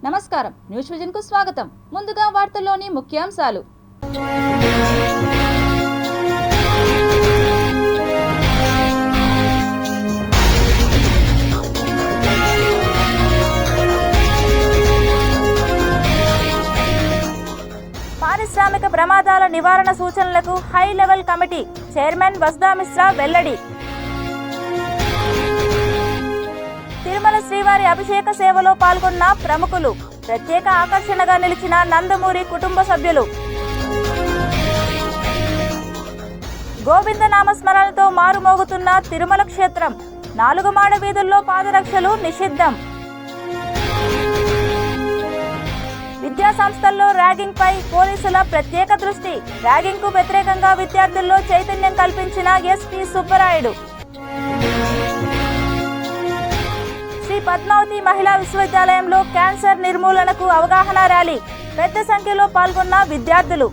నమస్కారం, news vision కు స్వాగతం. ముందుగా వార్తల్లోని ముఖ్యాంశాలు. పారిశ్రామిక ప్రమాదాల నివారణ సూచనలకు high level committee chairman Vasudha Mishra వెల్లడి. తిరుమల శ్రీవారి అభిషేక సేవలో పాల్గొన్న ప్రముఖులు, ప్రత్యేక ఆకర్షణగా నిలిచిన నందమూరి కుటుంబ సభ్యులు. గోవింద నామస్మరణతో మారుమోగుతున్న తిరుమల క్షేత్రం, 4 మాడ వీధుల్లో పాదరక్షలు నిషిద్ధం. విద్యా సంస్థల్లో ర్యాగింగ్ పై పోలీసుల ప్రత్యేక దృష్టి, ర్యాగింగ్ కు వ్యతిరేకంగా విద్యార్థుల్లో చైతన్యం కల్పించిన ఎస్పీ సుబ్బరాయుడు. శ్రీ పద్మావతి మహిళా విశ్వవిద్యాలయంలో క్యాన్సర్ నిర్మూలనకు అవగాహన ర్యాలీ, పెద్ద సంఖ్యలో పాల్గొన్న విద్యార్థులు.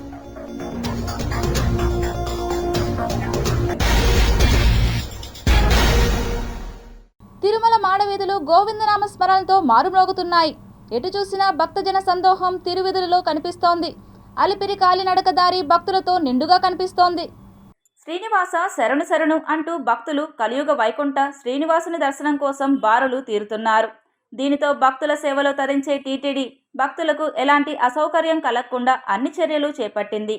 తిరుమల మాడవీధులు గోవిందనామ స్మరణతో మారుమ్రోగుతున్నాయి. ఎటు చూసినా భక్తజన సందోహం తిరువీధులలో కనిపిస్తోంది. అలిపిరి కాలినడక దారి భక్తులతో నిండుగా కనిపిస్తోంది. శ్రీనివాస శరణు శరణు అంటూ భక్తులు కలియుగ వైకుంఠ శ్రీనివాసుని దర్శనం కోసం బారులు తీరుతున్నారు. దీనితో భక్తుల సేవలో తరించే టీటీడీ భక్తులకు ఎలాంటి అసౌకర్యం కలగకుండా అన్ని చర్యలు చేపట్టింది.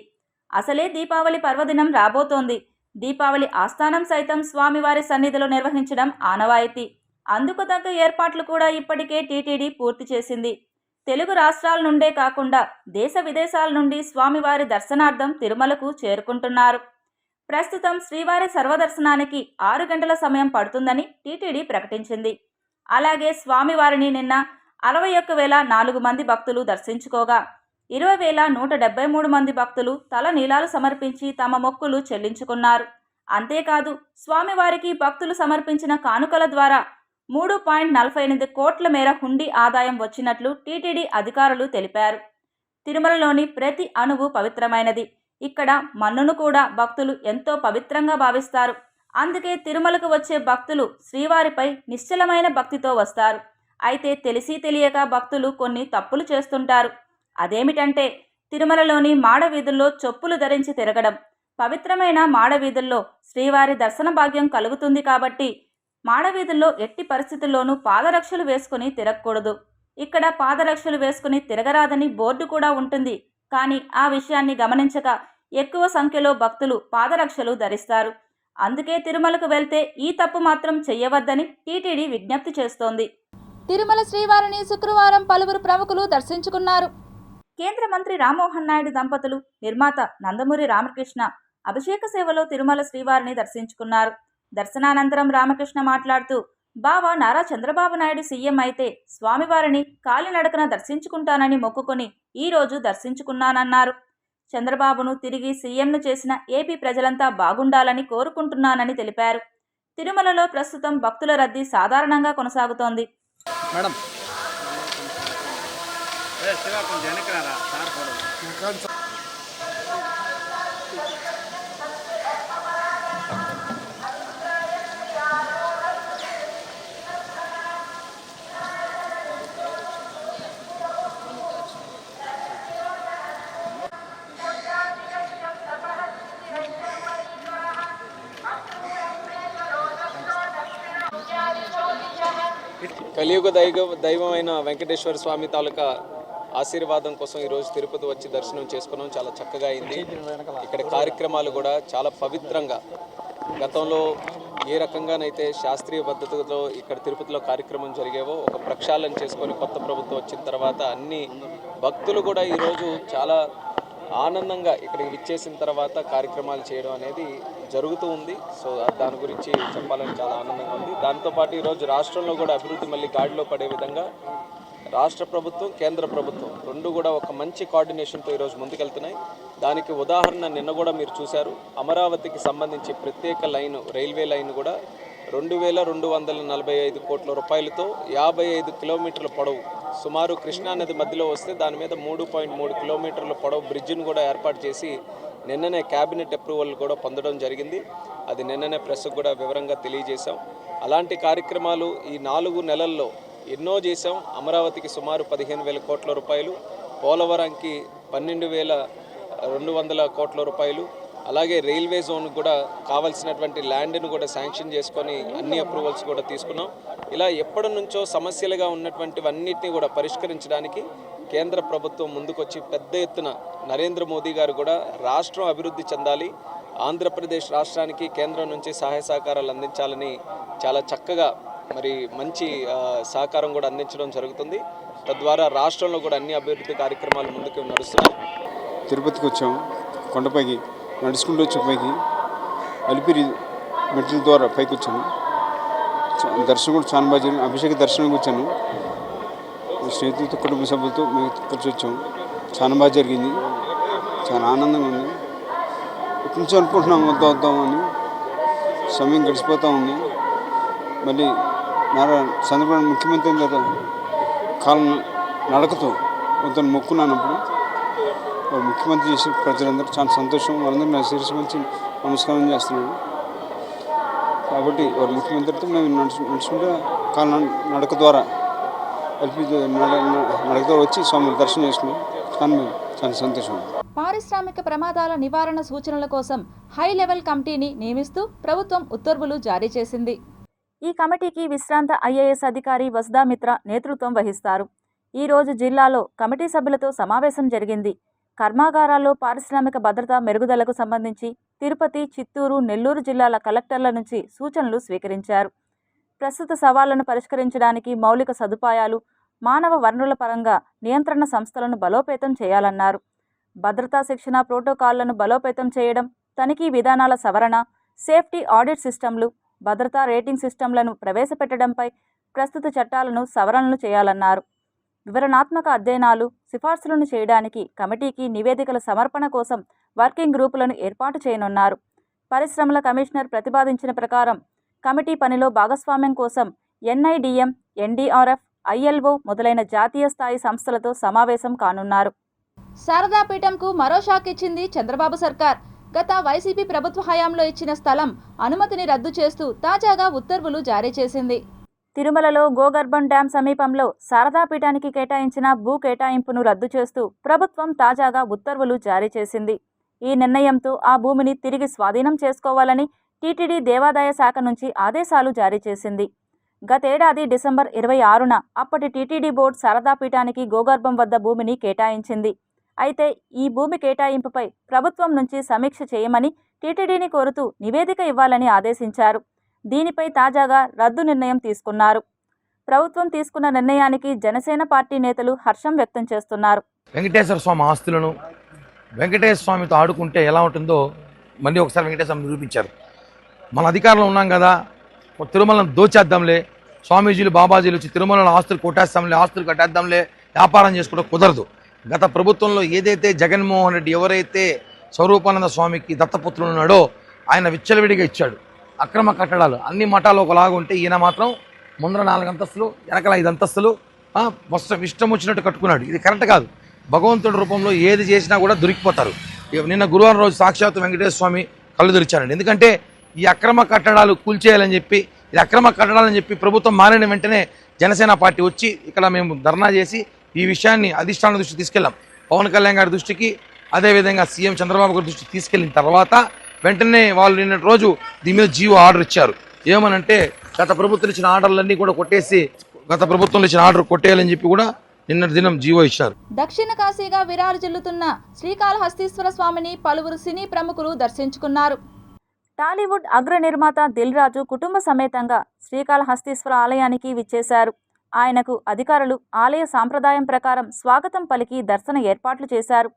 అసలే దీపావళి పర్వదినం రాబోతోంది. దీపావళి ఆస్థానం సైతం స్వామివారి సన్నిధిలో నిర్వహించడం ఆనవాయితీ. అందుకు తగ్గ ఏర్పాట్లు కూడా ఇప్పటికే టీటీడీ పూర్తి చేసింది. తెలుగు రాష్ట్రాల నుండే కాకుండా దేశ విదేశాల నుండి స్వామివారి దర్శనార్థం తిరుమలకు చేరుకుంటున్నారు. ప్రస్తుతం శ్రీవారి సర్వదర్శనానికి 6 గంటల సమయం పడుతుందని టీటీడీ ప్రకటించింది. అలాగే స్వామివారిని నిన్న 61,004 మంది భక్తులు దర్శించుకోగా 20,173 మంది భక్తులు తల నీలాలు సమర్పించి తమ మొక్కులు చెల్లించుకున్నారు. అంతేకాదు స్వామివారికి భక్తులు సమర్పించిన కానుకల ద్వారా 3.48 కోట్ల మేర హుండీ ఆదాయం వచ్చినట్లు టీటీడీ అధికారులు తెలిపారు. తిరుమలలోని ప్రతి అణువు పవిత్రమైనది. ఇక్కడ మన్నును కూడా భక్తులు ఎంతో పవిత్రంగా భావిస్తారు. అందుకే తిరుమలకు వచ్చే భక్తులు శ్రీవారిపై నిశ్చలమైన భక్తితో వస్తారు. అయితే తెలిసి తెలియక భక్తులు కొన్ని తప్పులు చేస్తుంటారు. అదేమిటంటే తిరుమలలోని మాడవీధుల్లో చొప్పులు ధరించి తిరగడం. పవిత్రమైన మాడవీధుల్లో శ్రీవారి దర్శన భాగ్యం కలుగుతుంది కాబట్టి మాడవీధుల్లో ఎట్టి పరిస్థితుల్లోనూ పాదరక్షలు వేసుకుని తిరగకూడదు. ఇక్కడ పాదరక్షలు వేసుకుని తిరగరాదని బోర్డు కూడా ఉంటుంది. కానీ ఆ విషయాన్ని గమనించక ఎక్కువ సంఖ్యలో భక్తులు పాదరక్షలు ధరిస్తారు. అందుకే తిరుమలకు వెళ్తే ఈ తప్పు మాత్రం చెయ్యవద్దని టీటీడీ విజ్ఞప్తి చేస్తోంది. తిరుమల శ్రీవారిని శుక్రవారం పలువురు ప్రముఖులు దర్శించుకున్నారు. కేంద్ర మంత్రి రామ్మోహన్ నాయుడు దంపతులు, నిర్మాత నందమూరి రామకృష్ణ అభిషేక సేవలో తిరుమల శ్రీవారిని దర్శించుకున్నారు. దర్శనానంతరం రామకృష్ణ మాట్లాడుతూ, బావ నారా చంద్రబాబు నాయుడు సీఎం అయితే స్వామివారిని కాలినడకన దర్శించుకుంటానని మొక్కుకొని ఈరోజు దర్శించుకున్నానన్నారు. చంద్రబాబును తిరిగి సీఎంను చేసిన ఏపీ ప్రజలంతా బాగుండాలని కోరుకుంటున్నానని తెలిపారు. తిరుమలలో ప్రస్తుతం భక్తుల రద్దీ సాధారణంగా కొనసాగుతోంది. కలియుగ దైవమైన వెంకటేశ్వర స్వామి తాలూకా ఆశీర్వాదం కోసం ఈరోజు తిరుపతి వచ్చి దర్శనం చేసుకున్నాం. చాలా చక్కగా అయింది. ఇక్కడ కార్యక్రమాలు కూడా చాలా పవిత్రంగా, గతంలో ఏ రకంగానైతే శాస్త్రీయ పద్ధతిలో ఇక్కడ తిరుపతిలో కార్యక్రమం జరిగేవో ఒక ప్రక్షాళన చేసుకొని కొత్త ప్రభుత్వం వచ్చిన తర్వాత అన్ని భక్తులు కూడా ఈరోజు చాలా ఆనందంగా ఇక్కడికి విచ్చేసిన తర్వాత కార్యక్రమాలు చేయడం అనేది జరుగుతూ ఉంది. సో దాని గురించి చెప్పాలని చాలా ఆనందంగా ఉంది. దాంతోపాటు ఈరోజు రాష్ట్రంలో కూడా అభివృద్ధి మళ్ళీ గాడిలో పడే విధంగా రాష్ట్ర ప్రభుత్వం, కేంద్ర ప్రభుత్వం రెండు కూడా ఒక మంచి కోఆర్డినేషన్తో ఈరోజు ముందుకెళ్తున్నాయి. దానికి ఉదాహరణ నిన్న కూడా మీరు చూశారు. అమరావతికి సంబంధించి ప్రత్యేక లైను, రైల్వే లైన్ కూడా 2,245 కోట్ల రూపాయలతో 55 కిలోమీటర్ల పొడవు, సుమారు కృష్ణానది మధ్యలో వస్తే దాని మీద 3.3 కిలోమీటర్ల పొడవు బ్రిడ్జిని కూడా ఏర్పాటు చేసి నిన్ననే క్యాబినెట్ అప్రూవల్ కూడా పొందడం జరిగింది. అది నిన్ననే ప్రెస్కు కూడా వివరంగా తెలియజేశాం. అలాంటి కార్యక్రమాలు ఈ 4 నెలల్లో ఎన్నో చేసాం. అమరావతికి సుమారు 15,000 కోట్ల రూపాయలు, పోలవరంకి 12,200 కోట్ల రూపాయలు, అలాగే రైల్వే జోన్ కూడా కావాల్సినటువంటి ల్యాండ్ను కూడా శాంక్షన్ చేసుకొని అన్ని అప్రూవల్స్ కూడా తీసుకున్నాం. ఇలా ఎప్పటి నుంచో సమస్యలుగా ఉన్నటువంటివన్నిటిని కూడా పరిష్కరించడానికి కేంద్ర ప్రభుత్వం ముందుకొచ్చి పెద్ద ఎత్తున నరేంద్ర మోదీ గారు కూడా రాష్ట్రం అభివృద్ధి చెందాలి, ఆంధ్రప్రదేశ్ రాష్ట్రానికి కేంద్రం నుంచి సహాయ సహకారాలు అందించాలని చాలా చక్కగా మరి మంచి సహకారం కూడా అందించడం జరుగుతుంది. తద్వారా రాష్ట్రంలో కూడా అన్ని అభివృద్ధి కార్యక్రమాలు ముందుకు నడుస్తున్నాయి. తిరుపతికి వచ్చాము. కొండపైకి నడుచుకుంటూ వచ్చే పైకి అలిపిరి మెట్ల ద్వారా పైకి వచ్చాను. దర్శనం కూడా చాలా బాగా జరిగింది. అభిషేక దర్శనానికి వచ్చాను. స్నేహితులతో కుటుంబ సభ్యులతో మేము కలిసి వచ్చాము. చాలా బాగా జరిగింది. చాలా ఆనందంగా ఉంది. ఇప్పటి నుంచి అనుకుంటున్నాం వద్దామని. సమయం గడిచిపోతూ ఉంది. మళ్ళీ చంద్రబాబు ముఖ్యమంత్రి కదా కాలం నడకతో అతను మొక్కున్నానప్పుడు వారు ముఖ్యమంత్రి చేసి ప్రజలందరూ చాలా సంతోషం. వాళ్ళందరూ నా శిరస్సు మంచి నమస్కారం చేస్తున్నాను. కాబట్టి వారు ముఖ్యమంత్రితో మేము నడుచుకుంటే కాలం నడక ద్వారా నడక ద్వారా వచ్చి స్వామి దర్శనం చేసుకున్నాం. కానీ మేము చాలా సంతోషం. పారిశ్రామిక ప్రమాదాల నివారణ సూచనల కోసం హై లెవెల్ కమిటీని నియమిస్తూ ప్రభుత్వం ఉత్తర్వులు జారీ చేసింది. ఈ కమిటీకి విశ్రాంత ఐఏఎస్ అధికారి వసుధామిత్ర నేతృత్వం వహిస్తారు. ఈ రోజు జిల్లాలో కమిటీ సభ్యులతో సమావేశం జరిగింది. కర్మాగారాల్లో పారిశ్రామిక భద్రత మెరుగుదలకు సంబంధించి తిరుపతి, చిత్తూరు, నెల్లూరు జిల్లాల కలెక్టర్ల నుంచి సూచనలు స్వీకరించారు. ప్రస్తుత సవాళ్లను పరిష్కరించడానికి మౌలిక సదుపాయాలు, మానవ వనరుల పరంగా నియంత్రణ సంస్థలను బలోపేతం చేయాలన్నారు. భద్రతా శిక్షణ ప్రోటోకాల్లను బలోపేతం చేయడం, తనిఖీ విధానాల సవరణ, సేఫ్టీ ఆడిట్ సిస్టంలు, భద్రతా రేటింగ్ సిస్టంలను ప్రవేశపెట్టడంపై ప్రస్తుత చట్టాలను సవరణలు చేయాలన్నారు. వివరణాత్మక అధ్యయనాలు, సిఫార్సులను చేయడానికి కమిటీకి నివేదికల సమర్పణ కోసం వర్కింగ్ గ్రూపులను ఏర్పాటు చేయనున్నారు. పరిశ్రమల కమిషనర్ ప్రతిపాదించిన ప్రకారం కమిటీ పనిలో భాగస్వామ్యం కోసం NIDM, NDRF, ILO మొదలైన జాతీయ స్థాయి సంస్థలతో సమావేశం కానున్నారు. శారదా పీఠంకు మరో షాక్ ఇచ్చింది చంద్రబాబు సర్కార్. గత వైసీపీ ప్రభుత్వ హయాంలో ఇచ్చిన స్థలం అనుమతిని రద్దు చేస్తూ తాజాగా ఉత్తర్వులు జారీ చేసింది. తిరుమలలో గోగర్భం డ్యాం సమీపంలో శారదా పీఠానికి కేటాయించిన భూ కేటాయింపును రద్దు చేస్తూ ప్రభుత్వం తాజాగా ఉత్తర్వులు జారీ చేసింది. ఈ నిర్ణయంతో ఆ భూమిని తిరిగి స్వాధీనం చేసుకోవాలని టీటీడీ దేవాదాయ శాఖ నుంచి ఆదేశాలు జారీ చేసింది. గతేడాది డిసెంబర్ 26న అప్పటి టీటీడీ బోర్డు శారదా పీఠానికి గోగర్భం వద్ద భూమిని కేటాయించింది. అయితే ఈ భూమి కేటాయింపుపై ప్రభుత్వం నుంచి సమీక్ష చేయమని టీటీడీని కోరుతూ నివేదిక ఇవ్వాలని ఆదేశించారు. దీనిపై తాజాగా రద్దు నిర్ణయం తీసుకున్నారు. ప్రభుత్వం తీసుకున్న నిర్ణయానికి జనసేన పార్టీ నేతలు హర్షం వ్యక్తం చేస్తున్నారు. వెంకటేశ్వర స్వామి ఆస్తులను వెంకటేశ్వర స్వామితో ఆడుకుంటే ఎలా ఉంటుందో మళ్ళీ ఒకసారి వెంకటేశ్వర స్వామి నిరూపించారు. మన అధికారంలో ఉన్నాం కదా, తిరుమలను దోచేద్దాంలే, స్వామీజీలు బాబాజీలు వచ్చి తిరుమలలో ఆస్తులు కొట్టేస్తాంలే, ఆస్తులు కట్టేద్దాంలే, వ్యాపారం చేసుకోవడం కుదరదు. గత ప్రభుత్వంలో ఏదైతే జగన్మోహన్ రెడ్డి ఎవరైతే స్వరూపానంద స్వామికి దత్తపుత్రులు ఉన్నాడో ఆయన విచ్చలవిడిగా ఇచ్చాడు. అక్రమ కట్టడాలు అన్ని మఠాలు ఒకలాగా ఉంటే ఈయన మాత్రం ముందర 4 అంతస్తులు, వెనకాల 5 అంతస్తులు ఇష్టం వచ్చినట్టు కట్టుకున్నాడు. ఇది కరెక్ట్ కాదు. భగవంతుడి రూపంలో ఏది చేసినా కూడా దొరికిపోతారు. నిన్న గురువారం రోజు సాక్షాత్తు వెంకటేశ్వర స్వామి కళ్ళు తెరిచారండి. ఎందుకంటే ఈ అక్రమ కట్టడాలు కూల్చేయాలని చెప్పి, ఇది అక్రమ కట్టడాలని చెప్పి ప్రభుత్వం మారిన వెంటనే జనసేన పార్టీ వచ్చి ఇక్కడ మేము ధర్నా చేసి ఈ విషయాన్ని అధిష్టానం దృష్టికి తీసుకెళ్ళాం. పవన్ కళ్యాణ్ గారి దృష్టికి, అదేవిధంగా సీఎం చంద్రబాబు గారి దృష్టికి తీసుకెళ్ళిన తర్వాత వెంటనే వాళ్ళు నిన్నటి రోజు దీని మీద జీవో ఆర్డర్ ఇచ్చారు. ఏమనంటే గత ప్రభుత్వం ఇచ్చిన ఆర్డర్లన్నీ కూడా కొట్టేసి, గత ప్రభుత్వంలో ఇచ్చిన ఆర్డర్ కొట్టేయాలని చెప్పి కూడా నిన్నటి దినం జీవో ఇచ్చారు. దక్షిణ కాశీగా విరాజిల్లుతున్న శ్రీకాళహస్తీశ్వర స్వామిని పలువురు సినీ ప్రముఖులు దర్శించుకున్నారు. టాలీవుడ్ అగ్ర నిర్మాత దిల్ రాజు కుటుంబ సమేతంగా శ్రీకాళహస్తీశ్వర ఆలయానికి విచ్చేశారు. ఆయనకు అధికారులు ఆలయ సాంప్రదాయం ప్రకారం స్వాగతం పలికి దర్శన ఏర్పాట్లు చేశారు.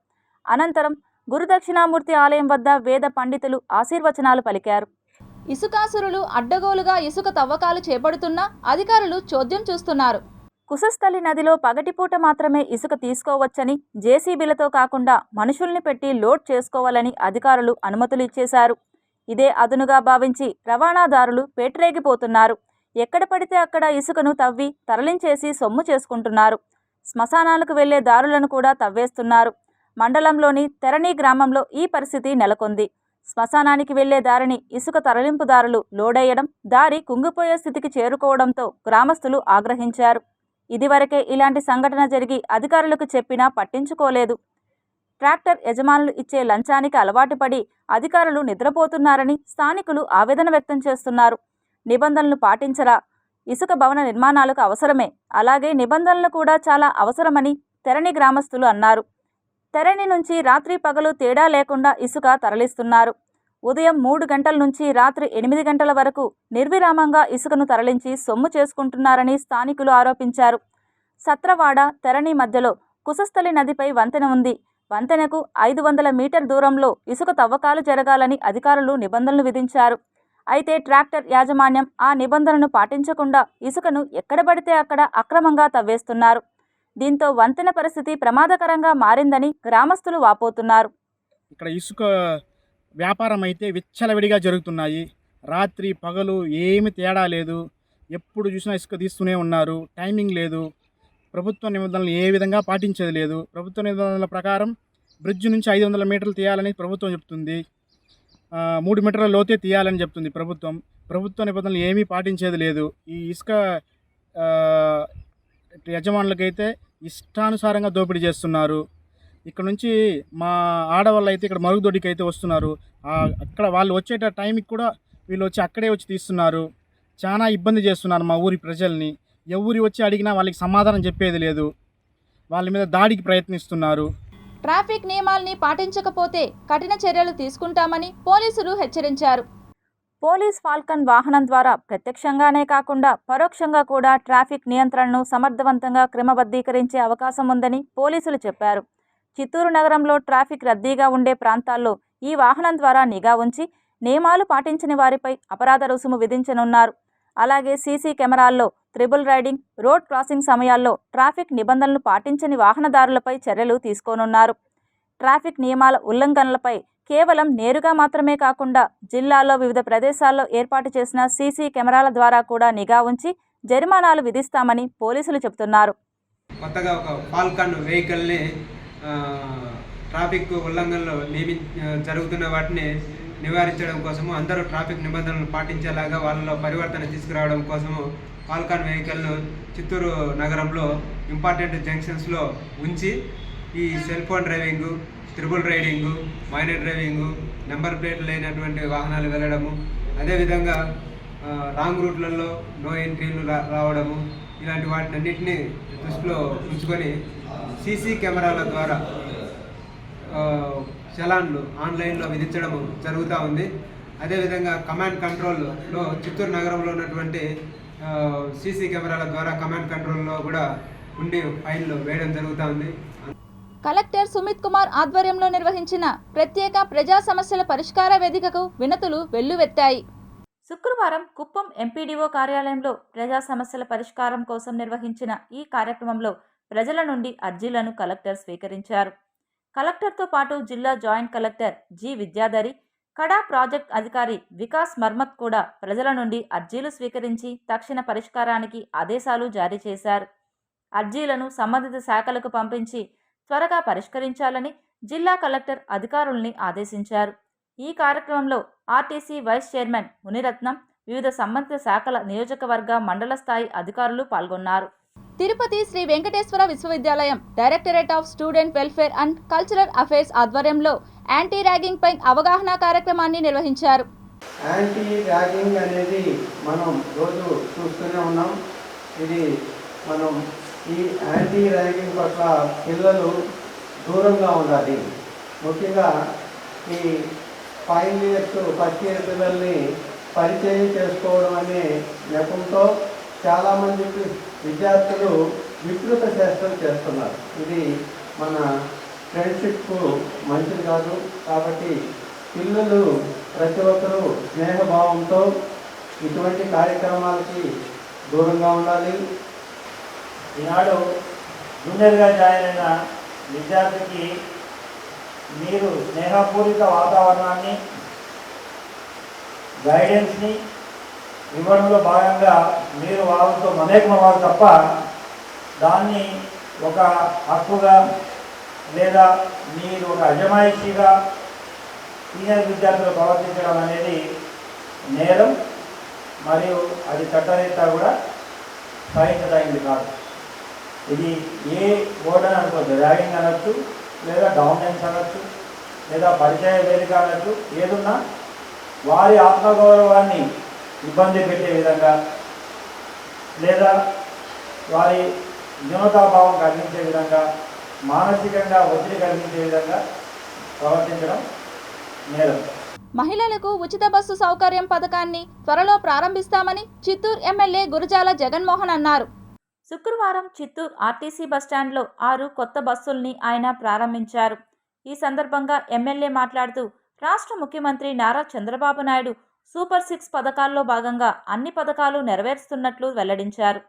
అనంతరం గురుదక్షిణామూర్తి ఆలయం వద్ద వేద పండితులు ఆశీర్వచనాలు పలికారు. ఇసుకాసురులు అడ్డగోలుగా ఇసుక తవ్వకాలు చేపడుతున్నా అధికారులు చోద్యం చూస్తున్నారు. కుశస్థలి నదిలో పగటిపూట మాత్రమే ఇసుక తీసుకోవచ్చని, జేసీబీలతో కాకుండా మనుషుల్ని పెట్టి లోడ్ చేసుకోవాలని అధికారులు అనుమతులు ఇచ్చేశారు. ఇదే అదునుగా భావించి రవాణాదారులు పేటరేగిపోతున్నారు. ఎక్కడ పడితే అక్కడ ఇసుకను తవ్వి తరలించేసి సొమ్ము చేసుకుంటున్నారు. శ్మశానాలకు వెళ్లే దారులను కూడా తవ్వేస్తున్నారు. మండలంలోని తెరణి గ్రామంలో ఈ పరిస్థితి నెలకొంది. శ్మశానానికి వెళ్లే దారిని ఇసుక తరలింపుదారులు లోడేయడం, దారి కుంగిపోయే స్థితికి చేరుకోవడంతో గ్రామస్తులు ఆగ్రహించారు. ఇదివరకే ఇలాంటి సంఘటన జరిగి అధికారులకు చెప్పినా పట్టించుకోలేదు. ట్రాక్టర్ యజమానులు ఇచ్చే లంచానికి అలవాటు పడి అధికారులు నిద్రపోతున్నారని స్థానికులు ఆవేదన వ్యక్తం చేస్తున్నారు. నిబంధనలు పాటించరా? ఇసుక భవన నిర్మాణాలకు అవసరమే, అలాగే నిబంధనలు కూడా చాలా అవసరమని తెరణి గ్రామస్తులు అన్నారు. తెరణి నుంచి రాత్రి పగలు తేడా లేకుండా ఇసుక తరలిస్తున్నారు. ఉదయం 3 గంటల నుంచి రాత్రి 8 గంటల వరకు నిర్విరామంగా ఇసుకను తరలించి సొమ్ము చేసుకుంటున్నారని స్థానికులు ఆరోపించారు. సత్రవాడ, తెరణి మధ్యలో కుశస్థలి నదిపై వంతెన ఉంది. వంతెనకు 500 మీటర్ దూరంలో ఇసుక తవ్వకాలు జరగాలని అధికారులు నిబంధనలు విధించారు. అయితే ట్రాక్టర్ యాజమాన్యం ఆ నిబంధనను పాటించకుండా ఇసుకను ఎక్కడ పడితే అక్కడ అక్రమంగా తవ్వేస్తున్నారు. దీంతో వంతెన పరిస్థితి ప్రమాదకరంగా మారిందని గ్రామస్తులు వాపోతున్నారు. ఇక్కడ ఇసుక వ్యాపారం అయితే విచ్చలవిడిగా జరుగుతున్నాయి. రాత్రి పగలు ఏమి తేడా లేదు. ఎప్పుడు చూసినా ఇసుక తీస్తూనే ఉన్నారు. టైమింగ్ లేదు. ప్రభుత్వ నిబంధనలు ఏ విధంగా పాటించేది లేదు. ప్రభుత్వ నిబంధనల ప్రకారం బ్రిడ్జ్ నుంచి 500 మీటర్లు తీయాలని ప్రభుత్వం చెప్తుంది. 3 మీటర్ల లోతే తీయాలని చెప్తుంది ప్రభుత్వం. ప్రభుత్వ నిబంధనలు ఏమీ పాటించేది లేదు. ఈ ఇసుక యజమానులకైతే ఇష్టానుసారంగా దోపిడీ చేస్తున్నారు. ఇక్కడ నుంచి మా ఆడవాళ్ళు అయితే ఇక్కడ మరుగుదొడ్డికి అయితే వస్తున్నారు. అక్కడ వాళ్ళు వచ్చేట టైంకి కూడా వీళ్ళు వచ్చి అక్కడే వచ్చి తీస్తున్నారు. చాలా ఇబ్బంది చేస్తున్నారు మా ఊరి ప్రజల్ని. ఎవరు వచ్చి అడిగినా వాళ్ళకి సమాధానం చెప్పేది లేదు. వాళ్ళ మీద దాడికి ప్రయత్నిస్తున్నారు. ట్రాఫిక్ నియమాల్ని పాటించకపోతే కఠిన చర్యలు తీసుకుంటామని పోలీసులు హెచ్చరించారు. పోలీస్ ఫాల్కన్ వాహనం ద్వారా ప్రత్యక్షంగానే కాకుండా పరోక్షంగా కూడా ట్రాఫిక్ నియంత్రణను సమర్థవంతంగా క్రమబద్ధీకరించే అవకాశం ఉందని పోలీసులు చెప్పారు. చిత్తూరు నగరంలో ట్రాఫిక్ రద్దీగా ఉండే ప్రాంతాల్లో ఈ వాహనం ద్వారా నిఘా ఉంచి నియమాలు పాటించని వారిపై అపరాధ రుసుము విధించనున్నారు. అలాగే సీసీ కెమెరాల్లో త్రిబుల్ రైడింగ్, రోడ్ క్రాసింగ్ సమయాల్లో ట్రాఫిక్ నిబంధనలు పాటించని వాహనదారులపై చర్యలు తీసుకోనున్నారు. ట్రాఫిక్ నియమాల ఉల్లంఘనలపై కేవలం నేరుగా మాత్రమే కాకుండా జిల్లాలో వివిధ ప్రదేశాల్లో ఏర్పాటు చేసిన సీసీ కెమెరాల ద్వారా కూడా నిఘా ఉంచి జరిమానాలు విధిస్తామని పోలీసులు చెబుతున్నారు. కొత్తగా ఒక ఫాల్కన్ వెహికల్ని ట్రాఫిక్ ఉల్లంఘనలు జరుగుతున్న వాటిని నివారించడం కోసము, అందరూ ట్రాఫిక్ నిబంధనలు పాటించేలాగా వాళ్ళలో పరివర్తన తీసుకురావడం కోసము ఫాల్కన్ వెహికల్ను చిత్తూరు నగరంలో ఇంపార్టెంట్ జంక్షన్స్లో ఉంచి ఈ cell phone driving, triple riding, minor driving, number ప్లేట్లు లేనటువంటి వాహనాలు వెళ్ళడము, అదేవిధంగా రాంగ్ రూట్లలో నో ఎంట్రీలు రావడము, ఇలాంటి వాటిని అన్నింటినీ దృష్టిలో ఉంచుకొని సీసీ కెమెరాల ద్వారా చలాన్లు ఆన్లైన్లో విధించడం జరుగుతూ ఉంది. అదేవిధంగా కమాండ్ కంట్రోల్లో చిత్తూరు నగరంలో ఉన్నటువంటి సీసీ కెమెరాల ద్వారా కమాండ్ కంట్రోల్లో కూడా ఉండి ఫైన్లు వేయడం జరుగుతూ ఉంది. కలెక్టర్ సుమిత్ కుమార్ ఆధ్వర్యంలో నిర్వహించిన ప్రత్యేక ప్రజా సమస్యల పరిష్కార వేదికకు వినతులు వెల్లువెత్తాయి. శుక్రవారం కుప్పం ఎంపీడీఓ కార్యాలయంలో ప్రజా సమస్యల పరిష్కారం కోసం నిర్వహించిన ఈ కార్యక్రమంలో ప్రజల నుండి అర్జీలను కలెక్టర్ స్వీకరించారు. కలెక్టర్తో పాటు జిల్లా జాయింట్ కలెక్టర్ జి విద్యాధరి, కడా ప్రాజెక్ట్ అధికారి వికాస్ మర్మత్ కూడా ప్రజల నుండి అర్జీలు స్వీకరించి తక్షణ పరిష్కారానికి ఆదేశాలు జారీ చేశారు. అర్జీలను సంబంధిత శాఖలకు పంపించి త్వరగా పరిష్కరించాలని జిల్లా కలెక్టర్ అధికారుల్ని ఆదేశించారు. ఈ కార్యక్రమంలో ఆర్టీసీ వైస్ చైర్మన్ మునిరత్నం, వివిధ సంబంధిత శాఖల నియోజకవర్గ మండల స్థాయి అధికారులు పాల్గొన్నారు. తిరుపతి శ్రీ వెంకటేశ్వర విశ్వవిద్యాలయం directorate of student welfare and cultural affairs ఆధ్వర్యంలో యాంటీ ర్యాగింగ్ పై అవగాహన కార్యక్రమాన్ని నిర్వహించారు. యాంటీ ర్యాగింగ్ అనేది మనం రోజు చూస్తూనే ఉన్నాం. ఇది మనం ఈ యాంటీ ర్యాగింగ్ పట్ల పిల్లలు దూరంగా ఉండాలి. ముఖ్యంగా ఈ 5 ఇయర్స్ ఫస్ట్ ఇయర్ పిల్లల్ని పరిచయం చేసుకోవడం అనే నెపంతో చాలామంది విద్యార్థులు వికృత చేష్టలు చేస్తున్నారు. ఇది మన ఫ్రెండ్షిప్కు మంచిది కాదు. కాబట్టి పిల్లలు ప్రతి ఒక్కరూ స్నేహభావంతో ఇటువంటి కార్యక్రమాలకి దూరంగా ఉండాలి. ఈనాడు జూనియర్గా జాయిన్ అయిన విద్యార్థికి మీరు స్నేహపూరిత వాతావరణాన్ని, గైడెన్స్ని ఇవ్వడంలో భాగంగా మీరు వాళ్ళతో మమేకమవ్వాలి తప్ప దాన్ని ఒక హక్కుగా లేదా మీరు ఒక అజమాయిషిగా సీనియర్ విద్యార్థులు ప్రవర్తించడం అనేది నేరం, మరియు అది చట్టరీత్యా కూడా సహించదగినది కాదు. ఇది ఏ బోర్డు అని అనుకోవచ్చు, ర్యాగింగ్ అనొచ్చు, లేదా డౌన్లైన్స్ అనొచ్చు, లేదా పరిచయ వేదిక అనొచ్చు. ఏదున్నా వారి ఆత్మగౌరవాన్ని ఇబ్బంది పెట్టే విధంగా లేదా వారి న్యూనతాభావం కలిగించే విధంగా, మానసికంగా ఒత్తిడి కలిగించే విధంగా ప్రవర్తించడం నేరం. మహిళలకు ఉచిత బస్సు సౌకర్యం పథకాన్ని త్వరలో ప్రారంభిస్తామని చిత్తూరు ఎమ్మెల్యే గురజాల జగన్మోహన్ అన్నారు. శుక్రవారం చిత్తూరు ఆర్టీసీ బస్టాండ్లో 6 కొత్త బస్సుల్ని ఆయన ప్రారంభించారు. ఈ సందర్భంగా ఎమ్మెల్యే మాట్లాడుతూ రాష్ట్ర ముఖ్యమంత్రి నారా చంద్రబాబు నాయుడు సూపర్ 6 పథకాల్లో భాగంగా అన్ని పథకాలు నెరవేరుస్తున్నట్లు వెల్లడించారు.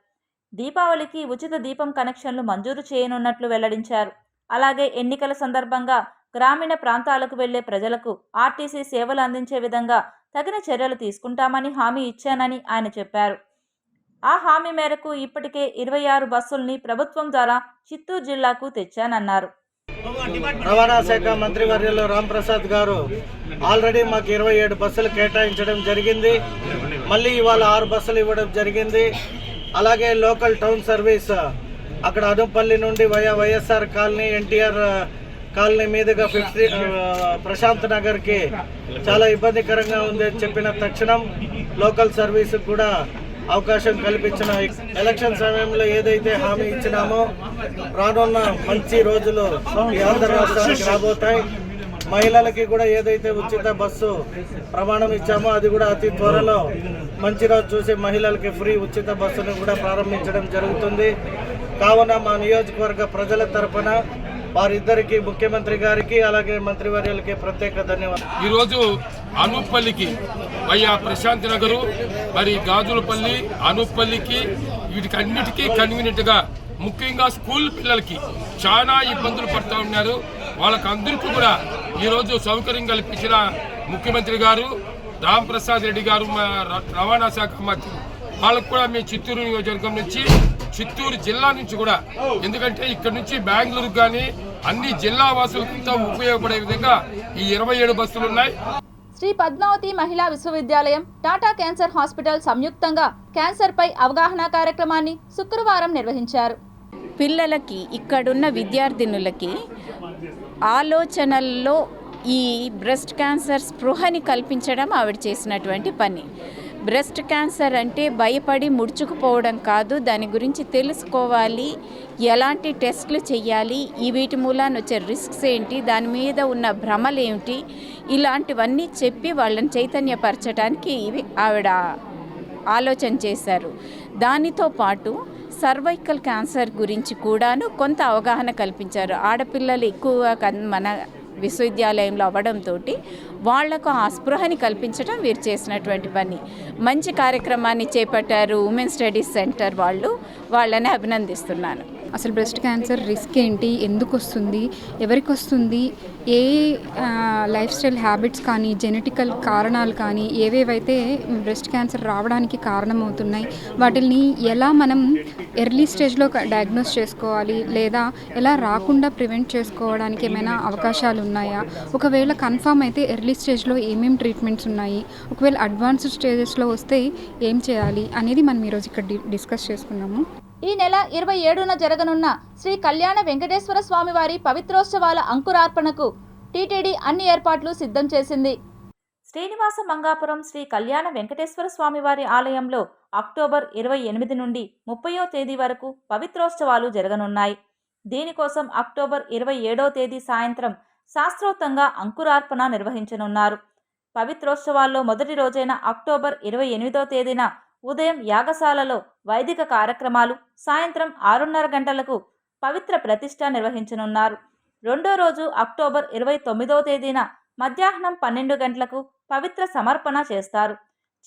దీపావళికి ఉచిత దీపం కనెక్షన్లు మంజూరు చేయనున్నట్లు వెల్లడించారు. అలాగే ఎన్నికల సందర్భంగా గ్రామీణ ప్రాంతాలకు వెళ్లే ప్రజలకు ఆర్టీసీ సేవలు అందించే విధంగా తగిన చర్యలు తీసుకుంటామని హామీ ఇచ్చానని ఆయన చెప్పారు. ఆ హామీ మేరకు ఇప్పటికే 26 బస్సుల్ని ప్రభుత్వం ద్వారా చిత్తూరు జిల్లాకు తెచ్చానన్నారు. రవాణా శాఖ మంత్రివర్యులు రాంప్రసాద్ గారు ఆల్రెడీ మాకు 27 బస్సులు కేటాయించడం జరిగింది. మళ్ళీ ఇవాళ 6 బస్సులు ఇవ్వడం జరిగింది. అలాగే లోకల్ టౌన్ సర్వీస్ అక్కడ అనుపల్లి నుండి వైఎస్ఆర్ కాలనీ, ఎన్టీఆర్ కాలనీ మీదుగా ప్రశాంత్ నగర్కి చాలా ఇబ్బందికరంగా ఉంది అని చెప్పిన తక్షణం లోకల్ సర్వీస్ కూడా అవకాశం కల్పించిన ఎలక్షన్ సమయంలో ఏదైతే హామీ ఇచ్చినామో రానున్న మంచి రోజులు ఈ ఆంధ్ర రాష్ట్రానికి రాబోతాయి. మహిళలకి కూడా ఏదైతే ఉచిత బస్సు ప్రమాణం ఇచ్చామో అది కూడా అతి త్వరలో మంచి రోజు చూసి మహిళలకి ఫ్రీ ఉచిత బస్సును కూడా ప్రారంభించడం జరుగుతుంది. కావున మా నియోజకవర్గ ప్రజల తరపున వారిద్దరికి, ముఖ్యమంత్రి గారికి అలాగే మంత్రివర్యులకి ప్రత్యేక ధన్యవాదాలు. ఈరోజు అనూప్పల్లికి అయ్యా ప్రశాంత్ నగరు, మరి గాజులపల్లి, అనూప్పల్లికి వీటికి అన్నిటికీ కన్వీనియంట్గా, ముఖ్యంగా స్కూల్ పిల్లలకి చాలా ఇబ్బందులు పడుతూ ఉన్నారు. వాళ్ళకి అందరికీ కూడా ఈరోజు సౌకర్యం కల్పించిన ముఖ్యమంత్రి గారు, రాంప్రసాద్ రెడ్డి గారు, మా రవాణా శాఖ మంత్రి, వాళ్ళకు కూడా మీ చిత్తూరు నియోజకవర్గం నుంచి, చిత్తూరు జిల్లా నుంచి కూడా, ఎందుకంటే ఇక్కడ నుంచి బెంగళూరుకు కానీ అన్ని జిల్లా వాసులతో ఉపయోగపడే విధంగా ఈ 27 బస్సులు ఉన్నాయి. శ్రీ పద్మావతి మహిళా విశ్వవిద్యాలయం, టాటా క్యాన్సర్ హాస్పిటల్ సంయుక్తంగా క్యాన్సర్పై అవగాహన కార్యక్రమాన్ని శుక్రవారం నిర్వహించారు. పిల్లలకి, ఇక్కడున్న విద్యార్థినులకి ఆలోచనల్లో ఈ బ్రెస్ట్ క్యాన్సర్ స్పృహని కల్పించడం ఆవిడ చేసినటువంటి పని. బ్రెస్ట్ క్యాన్సర్ అంటే భయపడి ముడుచుకుపోవడం కాదు, దాని గురించి తెలుసుకోవాలి, ఎలాంటి టెస్టులు చేయాలి, ఈ వీటి మూలాన వచ్చే రిస్క్స్ ఏంటి, దాని మీద ఉన్న భ్రమలు ఏమిటి, ఇలాంటివన్నీ చెప్పి వాళ్ళని చైతన్యపరచడానికి ఆవిడ ఆలోచన చేశారు. దానితో పాటు సర్వైకల్ క్యాన్సర్ గురించి కూడాను కొంత అవగాహన కల్పించారు. ఆడపిల్లలు ఎక్కువగా మన విశ్వవిద్యాలయంలో అవ్వడంతో వాళ్లకు ఆ స్పృహని కల్పించడం వీరు చేసినటువంటి పని. మంచి కార్యక్రమాన్ని చేపట్టారు ఉమెన్ స్టడీస్ సెంటర్ వాళ్ళని అభినందిస్తున్నాను. అసలు బ్రెస్ట్ క్యాన్సర్ రిస్క్ ఏంటి, ఎందుకు వస్తుంది, ఎవరికి వస్తుంది, ఏ లైఫ్ స్టైల్ హ్యాబిట్స్ కానీ, జెనెటికల్ కారణాలు కానీ, ఏవేవైతే బ్రెస్ట్ క్యాన్సర్ రావడానికి కారణమవుతున్నాయి, వాటిని ఎలా మనం ఎర్లీ స్టేజ్లో డయాగ్నోస్ చేసుకోవాలి, లేదా ఎలా రాకుండా ప్రివెంట్ చేసుకోవడానికి ఏమైనా అవకాశాలు ఉన్నాయా, ఒకవేళ కన్ఫామ్ అయితే ఎర్లీ స్టేజ్లో ఏమేమి ట్రీట్మెంట్స్ ఉన్నాయి, ఒకవేళ అడ్వాన్స్డ్ స్టేజెస్లో వస్తే ఏం చేయాలి అనేది మనం ఈరోజు ఇక్కడ డిస్కస్ చేసుకున్నాము. ఈ నెల 27న జరగనున్న శ్రీ కళ్యాణ వెంకటేశ్వర స్వామివారి పవిత్రోత్సవాల అంకురార్పణకు టీటీడీ అన్ని ఏర్పాట్లు సిద్ధం చేసింది. శ్రీనివాస మంగాపురం శ్రీ కళ్యాణ వెంకటేశ్వర స్వామివారి ఆలయంలో అక్టోబర్ 28 నుండి 30వ తేదీ వరకు పవిత్రోత్సవాలు జరగనున్నాయి. దీనికోసం అక్టోబర్ 27వ తేదీ సాయంత్రం శాస్త్రోక్తంగా అంకురార్పణ నిర్వహించనున్నారు. పవిత్రోత్సవాల్లో మొదటి రోజైన అక్టోబర్ 28వ తేదీన ఉదయం యాగశాలలో వైదిక కార్యక్రమాలు, సాయంత్రం 6:30 గంటలకు పవిత్ర ప్రతిష్ఠ నిర్వహించనున్నారు. రెండో రోజు అక్టోబర్ 29వ తేదీన మధ్యాహ్నం 12 గంటలకు పవిత్ర సమర్పణ చేస్తారు.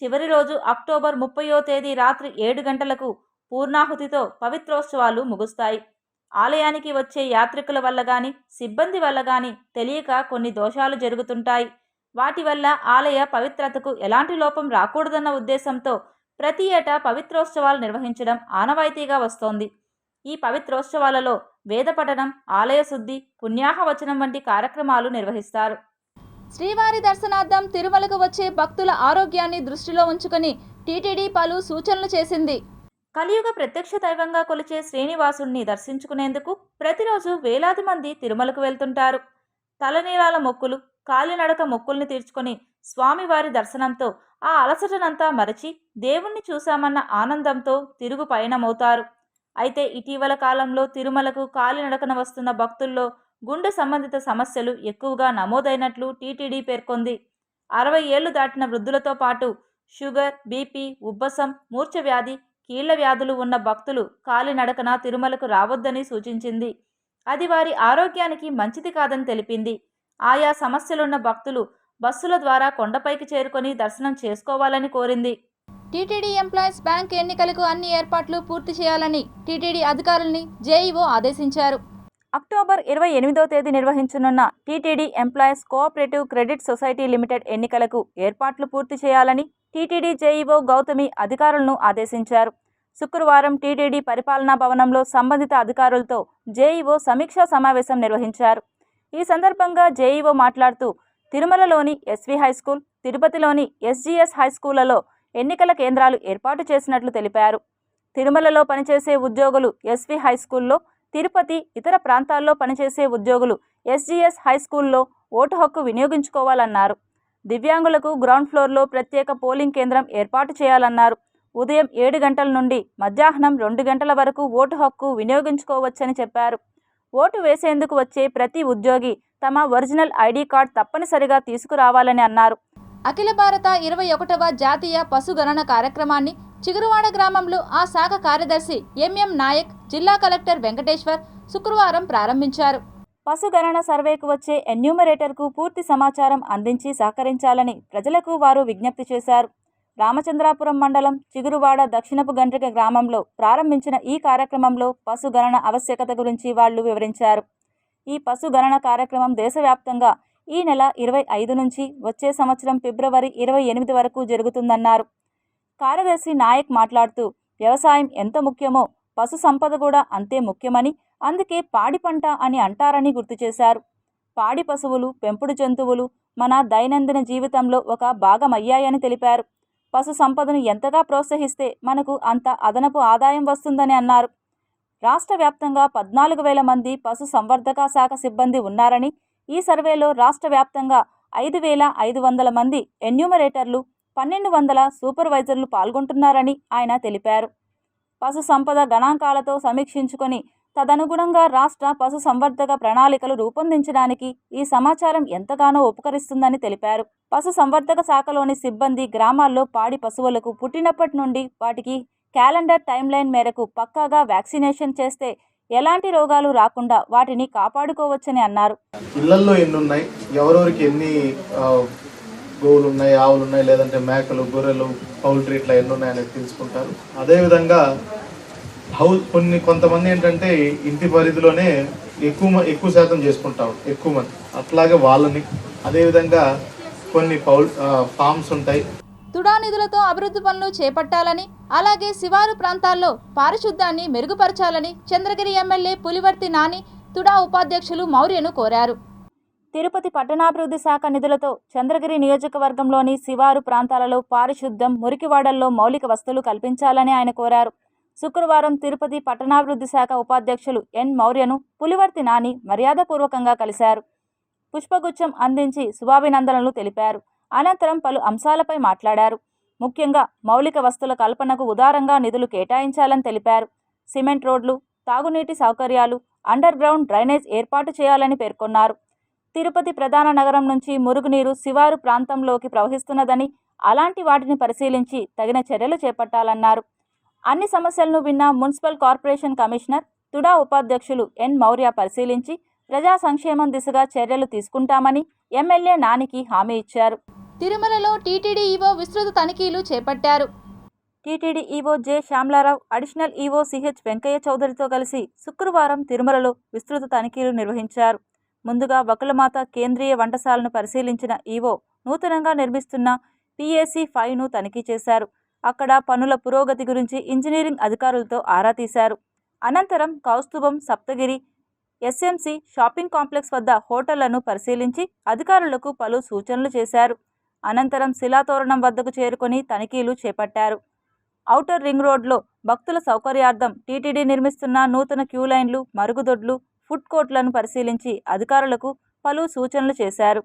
చివరి రోజు అక్టోబర్ 30వ తేదీ రాత్రి 7 గంటలకు పూర్ణాహుతితో పవిత్రోత్సవాలు ముగుస్తాయి. ఆలయానికి వచ్చే యాత్రికుల వల్ల కానీ, సిబ్బంది వల్ల కానీ తెలియక కొన్ని దోషాలు జరుగుతుంటాయి. వాటి వల్ల ఆలయ పవిత్రతకు ఎలాంటి లోపం రాకూడదన్న ఉద్దేశంతో ప్రతి ఏటా పవిత్రోత్సవాలు నిర్వహించడం ఆనవాయితీగా వస్తోంది. ఈ పవిత్రోత్సవాలలో వేద పఠనం, ఆలయ శుద్ధి, పుణ్యాహవచనం వంటి కార్యక్రమాలు నిర్వహిస్తారు. శ్రీవారి దర్శనార్థం తిరుమలకు వచ్చే భక్తుల ఆరోగ్యాన్ని దృష్టిలో ఉంచుకొని టీటీడీ పలు సూచనలు చేసింది. కలియుగ ప్రత్యక్ష దైవంగా కొలిచే శ్రీనివాసుణ్ణి దర్శించుకునేందుకు ప్రతిరోజు వేలాది మంది తిరుమలకు వెళ్తుంటారు. తలనీలాల మొక్కులు, కాలినడక మొక్కుల్ని తీర్చుకొని స్వామివారి దర్శనంతో ఆ అలసటనంతా మరచి దేవుణ్ణి చూశామన్న ఆనందంతో తిరుగు పయనమవుతారు. అయితే ఇటీవల కాలంలో తిరుమలకు కాలినడకన వస్తున్న భక్తుల్లో గుండె సంబంధిత సమస్యలు ఎక్కువగా నమోదైనట్లు టీటీడీ పేర్కొంది. 60 ఏళ్లు దాటిన వృద్ధులతో పాటు షుగర్, బీపీ, ఉబ్బసం, మూర్ఛ వ్యాధి, కీళ్ల వ్యాధులు ఉన్న భక్తులు కాలినడకన తిరుమలకు రావద్దని సూచించింది. అది వారి ఆరోగ్యానికి మంచిది కాదని తెలిపింది. ఆయా సమస్యలున్న భక్తులు బస్సుల ద్వారా కొండపైకి చేరుకొని దర్శనం చేసుకోవాలని కోరింది. టీటీడీ ఎంప్లాయీస్ బ్యాంక్ ఎన్నికలకు అన్ని ఏర్పాట్లు పూర్తి చేయాలని టీటీడీ అధికారుల్ని జేఈఓ ఆదేశించారు. అక్టోబర్ 28వ తేదీ నిర్వహించనున్న TTD employees cooperative credit society limited ఎన్నికలకు ఏర్పాట్లు పూర్తి చేయాలని టీటీడీ జేఈఓ గౌతమి అధికారులను ఆదేశించారు. శుక్రవారం టీటీడీ పరిపాలనా భవనంలో సంబంధిత అధికారులతో జేఈఓ సమీక్షా సమావేశం నిర్వహించారు. ఈ సందర్భంగా జేఈఓ మాట్లాడుతూ తిరుమలలోని ఎస్వి హైస్కూల్, తిరుపతిలోని ఎస్జీఎస్ హైస్కూళ్లలో ఎన్నికల కేంద్రాలు ఏర్పాటు చేసినట్లు తెలిపారు. తిరుమలలో పనిచేసే ఉద్యోగులు ఎస్వి హైస్కూల్లో, తిరుపతి, ఇతర ప్రాంతాల్లో పనిచేసే ఉద్యోగులు ఎస్జీఎస్ హైస్కూల్లో ఓటు హక్కు వినియోగించుకోవాలన్నారు. దివ్యాంగులకు గ్రౌండ్ ఫ్లోర్లో ప్రత్యేక పోలింగ్ కేంద్రం ఏర్పాటు చేయాలన్నారు. ఉదయం 7 గంటల నుండి మధ్యాహ్నం 2 గంటల వరకు ఓటు హక్కు వినియోగించుకోవచ్చని చెప్పారు. ఓటు వేసేందుకు వచ్చే ప్రతి ఉద్యోగి తమ ఒరిజినల్ ఐడి కార్డ్ తప్పనిసరిగా తీసుకురావాలని అన్నారు. అఖిల భారత 21వ జాతీయ పశుగణన కార్యక్రమాన్ని చిగురువాడ గ్రామంలో ఆ శాఖ కార్యదర్శి ఎంఎం నాయక్, జిల్లా కలెక్టర్ వెంకటేశ్వర్ శుక్రవారం ప్రారంభించారు. పశుగణన సర్వేకు వచ్చే ఎన్యూమరేటర్కు పూర్తి సమాచారం అందించి సహకరించాలని ప్రజలకు వారు విజ్ఞప్తి చేశారు. రామచంద్రాపురం మండలం చిగురువాడ దక్షిణపు గండ్రిక గ్రామంలో ప్రారంభించిన ఈ కార్యక్రమంలో పశుగణన ఆవశ్యకత గురించి వాళ్లు వివరించారు. ఈ పశుగణన కార్యక్రమం దేశవ్యాప్తంగా ఈ నెల 25 నుంచి వచ్చే సంవత్సరం ఫిబ్రవరి 28 వరకు జరుగుతుందన్నారు. కార్యదర్శి నాయక్ మాట్లాడుతూ వ్యవసాయం ఎంత ముఖ్యమో పశు సంపద కూడా అంతే ముఖ్యమని, అందుకే పాడి పంట అని అంటారని గుర్తు చేశారు. పాడి పశువులు, పెంపుడు జంతువులు మన దైనందిన జీవితంలో ఒక భాగమయ్యాయని తెలిపారు. పశు సంపదను ఎంతగా ప్రోత్సహిస్తే మనకు అంత అదనపు ఆదాయం వస్తుందని అన్నారు. రాష్ట్ర వ్యాప్తంగా 14,000 మంది పశు సంవర్ధక శాఖ సిబ్బంది ఉన్నారని, ఈ సర్వేలో రాష్ట్ర వ్యాప్తంగా 5,500 మంది ఎన్యూమరేటర్లు, 1,200 సూపర్వైజర్లు పాల్గొంటున్నారని ఆయన తెలిపారు. పశు సంపద గణాంకాలతో సమీక్షించుకొని తదనుగుణంగా రాష్ట్ర పశు సంవర్ధక ప్రణాళికలు రూపొందించడానికి ఈ సమాచారం ఎంతగానో ఉపకరిస్తుందని తెలిపారు. పశు సంవర్ధక శాఖలోని సిబ్బంది గ్రామాల్లో పాడి పశువులకు పుట్టినప్పటి నుండి వాటికి క్యాలెండర్ టైమ్లైన్ మేరకు పక్కాగా వ్యాక్సినేషన్ చేస్తే ఎలాంటి రోగాలు రాకుండా వాటిని కాపాడుకోవచ్చని అన్నారు. ఇళ్లల్లో ఎన్ని ఉన్నాయి, ఎవరెవరికి ఎన్ని గోవులు ఉన్నాయి, ఆవులు ఉన్నాయి, లేదంటే మేకలు, గొర్రెలు, పౌల్ట్రీ ఇట్లా ఎన్ని ఉన్నాయనేది తెలుసుకుంటారు. అదేవిధంగా కొంతమంది ఏంటంటే ఇంటి పరిధిలోనే ఎక్కువ శాతం చేసుకుంటారు, ఎక్కువ మంది. అట్లాగే వాళ్ళని అదేవిధంగా కొన్ని ఫామ్స్ ఉంటాయి. తుడా నిధులతో అభివృద్ధి పనులు చేపట్టాలని, అలాగే శివారు ప్రాంతాల్లో పారిశుద్ధ్యాన్ని మెరుగుపరచాలని చంద్రగిరి ఎమ్మెల్యే పులివర్తి నాని తుడా ఉపాధ్యక్షులు మౌర్యను కోరారు. తిరుపతి పట్టణాభివృద్ధి శాఖ నిధులతో చంద్రగిరి నియోజకవర్గంలోని శివారు ప్రాంతాలలో పారిశుద్ధ్యం, మురికివాడల్లో మౌలిక వసతులు కల్పించాలని ఆయన కోరారు. శుక్రవారం తిరుపతి పట్టణాభివృద్ధి శాఖ ఉపాధ్యక్షులు ఎన్ మౌర్యను పులివర్తి నాని మర్యాదపూర్వకంగా కలిశారు. పుష్పగుచ్చం అందించి శుభాభినందనలు తెలిపారు. అనంతరం పలు అంశాలపై మాట్లాడారు. ముఖ్యంగా మౌలిక వసతుల కల్పనకు ఉదారంగా నిధులు కేటాయించాలని తెలిపారు. సిమెంట్ రోడ్లు, తాగునీటి సౌకర్యాలు, అండర్ గ్రౌండ్ డ్రైనేజ్ ఏర్పాటు చేయాలని పేర్కొన్నారు. తిరుపతి ప్రధాన నగరం నుంచి మురుగునీరు శివారు ప్రాంతంలోకి ప్రవహిస్తున్నదని, అలాంటి వాటిని పరిశీలించి తగిన చర్యలు చేపట్టాలన్నారు. అన్ని సమస్యలను విన్న మున్సిపల్ కార్పొరేషన్ కమిషనర్ తుడా ఉపాధ్యక్షులు ఎన్ మౌర్య పరిశీలించి ప్రజా సంక్షేమం దిశగా చర్యలు తీసుకుంటామని ఎమ్మెల్యే నానికి హామీ ఇచ్చారు. తిరుమలలో టీటీడీ ఈవో విస్తృత తనిఖీలు చేపట్టారు. TTD EO J Shyamala Rao, additional EO CH Venkaiah చౌదరితో కలిసి శుక్రవారం తిరుమలలో విస్తృత తనిఖీలు నిర్వహించారు. ముందుగా వకులమాత కేంద్రీయ వంటశాలను పరిశీలించిన ఈవో నూతనంగా నిర్మిస్తున్న PAC 5ను తనిఖీ చేశారు. అక్కడ పనుల పురోగతి గురించి ఇంజనీరింగ్ అధికారులతో ఆరా తీశారు. అనంతరం కౌస్తుభం, సప్తగిరి, SMC షాపింగ్ కాంప్లెక్స్ వద్ద హోటళ్లను పరిశీలించి అధికారులకు పలు సూచనలు చేశారు. అనంతరం శిలాతోరణం వద్దకు చేరుకొని తనిఖీలు చేపట్టారు. ఔటర్ రింగ్ రోడ్లో భక్తుల సౌకర్యార్థం టీటీడీ నిర్మిస్తున్న నూతన క్యూ లైన్లు, మరుగుదొడ్లు, ఫుడ్ కోర్టులను పరిశీలించి అధికారులకు పలు సూచనలు చేశారు.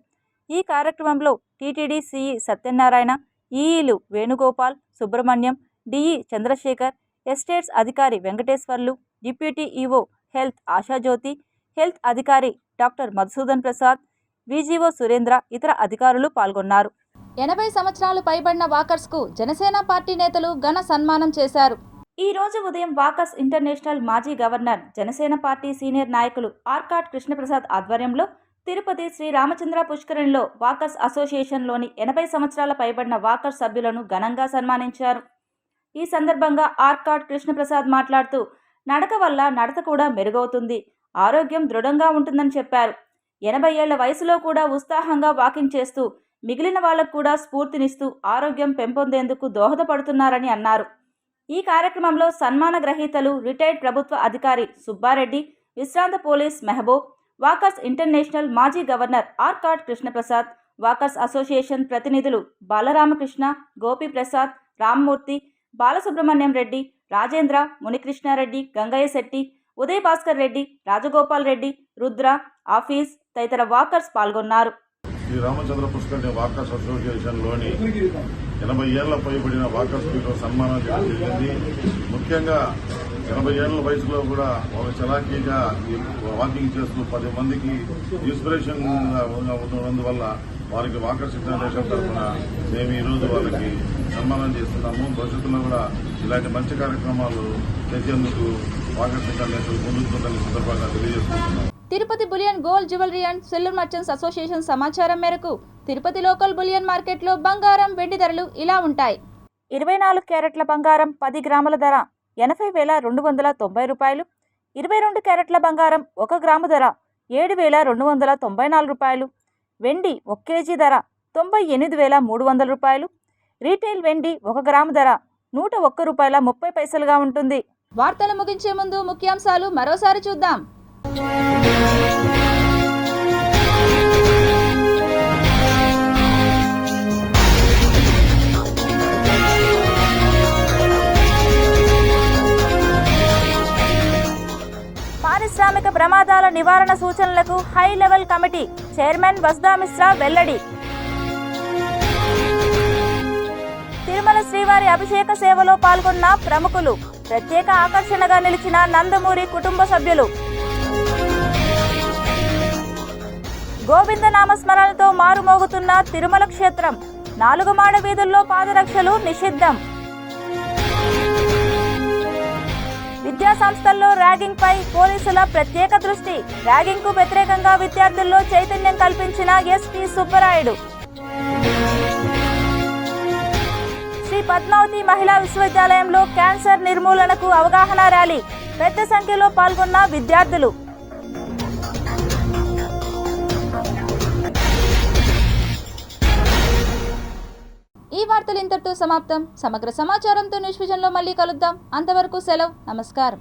ఈ కార్యక్రమంలో టీటీడీ సిఈ సత్యనారాయణ, ఈఈలు వేణుగోపాల్, సుబ్రహ్మణ్యం, డిఈ చంద్రశేఖర్, ఎస్టేట్స్ అధికారి Venkateswarlu, deputy EO health Ashajyothi, health అధికారి డాక్టర్ మధుసూదన్ ప్రసాద్, విజిఓ సురేంద్ర, ఇతర అధికారులు పాల్గొన్నారు. 80 సంవత్సరాలు పైబడిన వాకర్స్కు జనసేన పార్టీ నేతలు ఘన సన్మానం చేశారు. ఈ రోజు ఉదయం వాకర్స్ ఇంటర్నేషనల్ మాజీ గవర్నర్, జనసేన పార్టీ సీనియర్ నాయకులు ఆర్కాట్ కృష్ణప్రసాద్ ఆధ్వర్యంలో తిరుపతి శ్రీ రామచంద్ర పుష్కరిణిలో వాకర్స్ అసోసియేషన్లోని 80 సంవత్సరాల పైబడిన వాకర్స్ సభ్యులను ఘనంగా సన్మానించారు. ఈ సందర్భంగా ఆర్కాట్ కృష్ణప్రసాద్ మాట్లాడుతూ నడక వల్ల నడత కూడా మెరుగవుతుంది, ఆరోగ్యం దృఢంగా ఉంటుందని చెప్పారు. 80 ఏళ్ల వయసులో కూడా ఉత్సాహంగా వాకింగ్ చేస్తూ మిగిలిన వాళ్లకు కూడా స్ఫూర్తినిస్తూ ఆరోగ్యం పెంపొందేందుకు దోహదపడుతున్నారని అన్నారు. ఈ కార్యక్రమంలో సన్మాన గ్రహీతలు రిటైర్డ్ ప్రభుత్వ అధికారి సుబ్బారెడ్డి, విశ్రాంత పోలీస్ మెహబూబ్, వాకర్స్ ఇంటర్నేషనల్ మాజీ governor Arcot Krishnaprasad, walkers association ప్రతినిధులు బాలరామకృష్ణ, గోపీప్రసాద్, రామ్మూర్తి, బాలసుబ్రహ్మణ్యం రెడ్డి, రాజేంద్ర, మునికృష్ణారెడ్డి, గంగయ్య శెట్టి, ఉదయ్ భాస్కర్ రెడ్డి, రాజగోపాల్ రెడ్డి, రుద్ర, ఆఫీస్ తదితర వాకర్స్ పాల్గొన్నారు. శ్రీ రామచంద్ర పుష్కరిణి వాకర్స్ అసోసియేషన్లోని 80 ఏళ్ల పైబడిన వాకర్స్ పీఠం సన్మానం చేయడం జరిగింది. ముఖ్యంగా 80 ఏళ్ల వయసులో కూడా ఒక చలాకీగా వాకింగ్ చేస్తూ 10 మందికి ఇన్స్పిరేషన్ ఉన్నందువల్ల వారికి వాకర్స్ ఇంటర్నేషనల్ తరఫున మేము ఈరోజు వాళ్ళకి సన్మానం చేస్తున్నాము. భవిష్యత్తులో కూడా ఇలాంటి మంచి కార్యక్రమాలు చేసేందుకు వాకర్స్ ఇంటర్నేషనల్ ముందుంటుందని సందర్భంగా తెలియజేస్తున్నాము. Tirupati bullion gold jewellery and silver merchants association సమాచారం మేరకు తిరుపతి లోకల్ బులియన్ మార్కెట్లో బంగారం, వెండి ధరలు ఇలా ఉంటాయి. 24 క్యారెట్ల బంగారం 10 గ్రాముల ధర 80,290 రూపాయలు. 22 క్యారెట్ల బంగారం 1 గ్రాము ధర 7,294 రూపాయలు. వెండి 1 కేజీ ధర 98,300 రూపాయలు. రీటైల్ వెండి 1 గ్రాము ధర 101 రూపాయల 30 పైసలుగా ఉంటుంది. వార్తలు ముగించే ముందు ముఖ్యాంశాలు మరోసారి చూద్దాం. పారిశ్రామిక ప్రమాదాల నివారణ సూచనలకు high level committee chairman Vasudha Mishra వెల్లడి. తిరుమల శ్రీవారి అభిషేక సేవలో పాల్గొన్న ప్రముఖులు, ప్రత్యేక ఆకర్షణగా నిలిచిన నందమూరి కుటుంబ సభ్యులు. గోవింద నామస్మరణలతో మారుమోగుతున్న తిరుమల క్షేత్రం, 4 మాడ వీధుల్లో పాదరక్షలు నిషిద్ధం. విద్యా సంస్థల్లో ర్యాగింగ్ పై పోలీసుల ప్రత్యేక దృష్టి, ర్యాగింగ్ కు వ్యతిరేకంగా విద్యార్థుల్లో చైతన్యం కల్పించిన ఎస్పీ సుబ్బరాయుడు. శ్రీ పద్మావతి మహిళా విశ్వవిద్యాలయంలో క్యాన్సర్ నిర్మూలనకు అవగాహన ర్యాలీ, పెద్ద సంఖ్యలో పాల్గొన్న విద్యార్థులు. ఈ వార్తలు ఇంతటితో సమాప్తం. సమగ్ర సమాచారంతో న్యూస్ విజన్లో మళ్ళీ కలుద్దాం. అంతవరకు సెలవు. నమస్కారం.